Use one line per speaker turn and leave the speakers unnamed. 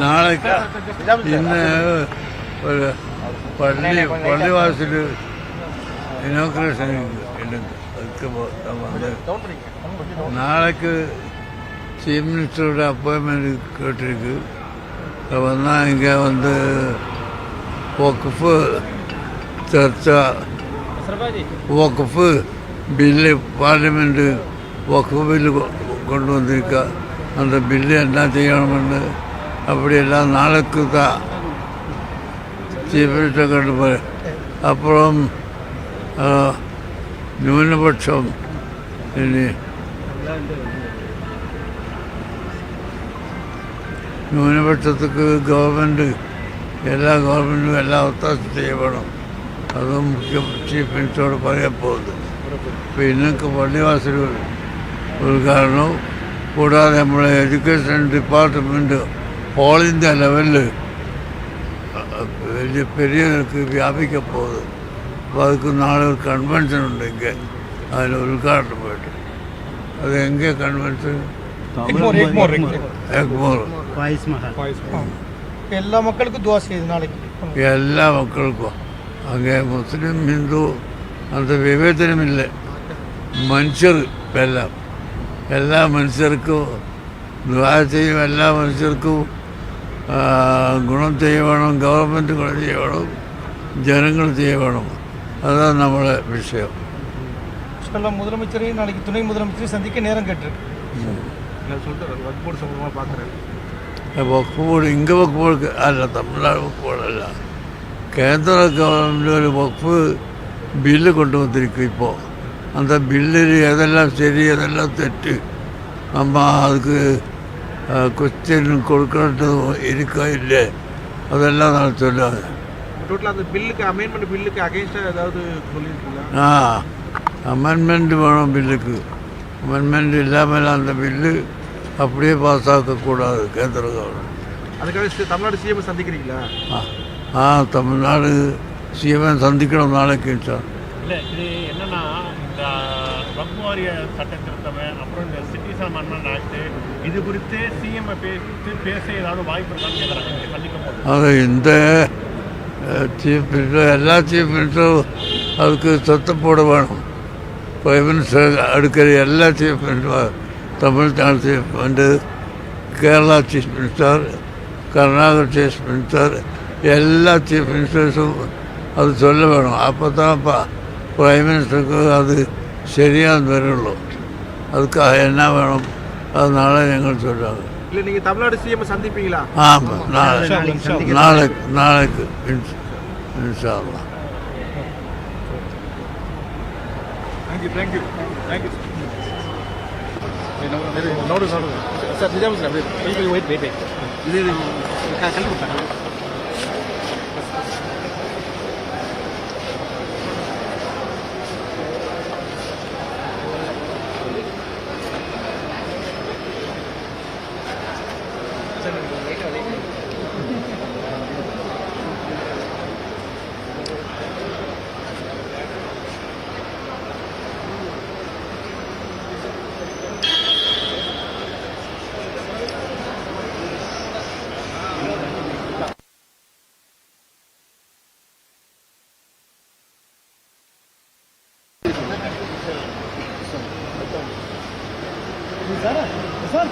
നാളെ ഇന്ന് ഒരു പള്ളിവാസിൽ ഇനോഗ്രേഷൻ ഉണ്ട്. നാളേക്ക് ചീഫ് மினிஸ்டரோட அப்பாயின்மெண்ட் கேட்டிருக்கு. வந்தால் இங்கே வக்ஃபு சர்ச்சா வக்ஃபு பில்லு பார்லிமெண்ட்டு வக்ஃபு பில்லு கொண்டு வந்திருக்கா. அந்த பில்லு என்ன செய்யணும்னு அப்படியெல்லாம் நாளைக்கு தான் சீஃப் மினிஸ்டர் கொண்டு போய் அப்புறம் ന്യൂനപക്ഷം ഇനി ന്യൂനപക്ഷத்துக்கு ഗവൺമെൻറ് എല്ലാ ഗവൺമെൻറ്റും എല്ലാ ഒത്താശ ചെയ്യണം. അതും മുഖ്യ ചീഫ് മിനിസ്റ്ററോട് പറയാൻ പോകുന്നു. പിന്നെ പള്ളിവാസൽ ഉദ്ഘാടനവും കൂടാതെ നമ്മളെ എഡ്യൂക്കേഷൻ ഡിപ്പാർട്ട്മെൻറ്റ് ഓൾ ഇന്ത്യ ലെവലിൽ വലിയ പെരിയർക്ക് വ്യാപിക്കാൻ പോകുന്നത്. അപ്പോൾ அதுக்கு നാളെ ഒരു കൺവെൻഷൻ ഉണ്ടെങ്കിൽ അതിന് ഉദ്ഘാടനം പോയിട്ട് അത് എங்கே കൺവെൻഷൻ എഗ്മോർ
എല്ലാ മക്കൾക്കും ദുആ ചെയ്തു നാളേക്ക്
എല്ലാ മക്കൾക്കും അങ്ങനെ മുസ്ലിം ഹിന്ദു അത് വിവേചനമില്ല. മനുഷ്യർ എല്ലാ മനുഷ്യർക്കും ദുആ ചെയ്യും. എല്ലാ മനുഷ്യർക്കും ഗുണം ചെയ്യണം. ഗവൺമെൻറ് ഗുണം ചെയ്യണം, ജനങ്ങൾ ചെയ്യണം. அதான் நம்மளோட விஷயம்.
முதலமைச்சரையும் நாளைக்கு துணை முதலமைச்சரையும் சந்திக்க நேரம் கேட்டிருக்கு.
വഖഫ് ബോർഡ് ഇங்கே വഖഫ് ബോർഡ് അല്ല, തമിഴ്നാട് വഖഫ് ബോർഡല്ല, കേന്ദ്ര ഗവൺമെൻറ് ഒരു വഖഫ് ബില്ല് കൊണ്ടുവന്നിരിക്കും. ഇപ്പോൾ அந்த பில்லில் எதெல்லாம் சரி எதெல்லாம் தெட்டு நம்ம அதுக்கு கொஸ்டின் கொடுக்கறது இருக்கா இல்லை அதெல்லாம் நான் சொல்லாது. அமெண்ட்மெண்ட் வேணும் பில்லுக்கு. அமெண்ட்மெண்ட் இல்லாமல் அந்த பில்லு அப்படியே பாஸ் ஆக்கக்கூடாது கேந்திர கவர்மெண்ட்.
அதுக்காக தமிழ்நாடு சிஎம் சந்திக்கிறீங்களா?
தமிழ்நாடு சிஎம் சந்திக்கணும் நாளைக்கு சார்.
இல்லை, இது என்னென்னா இந்த வக்ஃப் வாரிய சட்ட திருத்தம், அப்புறம் இந்த சிட்டிஸ் அமெண்ட்மெண்ட் ஆக்ட், இது குறித்து சிஎம் பேச ஏதாவது வாய்ப்பு இருக்கான்னு கேட்குறாங்க சந்திக்கும் போது.
அது இந்த சீஃப் மினிஸ்டர் எல்லா சீஃப் மினிஸ்டரும் அதுக்கு சத்தம் போட வேணும். பிரைம் மினிஸ்டர் அடுக்கிற எல்லா chief minister, Tamil Nadu chief minister, Kerala chief minister, Karnataka chief minister, எல்லா சீஃப் மினிஸ்டர்ஸும் அது சொல்ல வேணும். அப்போ தான் பிரைம் மினிஸ்டருக்கு அது சரியாக வருള്ളൂ. அதுக்காக என்ன வேணும் அது நாளை எங்களுக்கு சொல்கிறாங்க.
இல்லை, நீங்கள் தமிழ்நாடு சிஎம் சந்திப்பீங்களா?
ஆமாம், நாளைக்கு இன்ஷா அல்லாஹ்.
தேங்க்யூ. நோடு சார் நிஜாம் சார் வெயிட் இது கல்வி கொடுத்தாங்க. சார்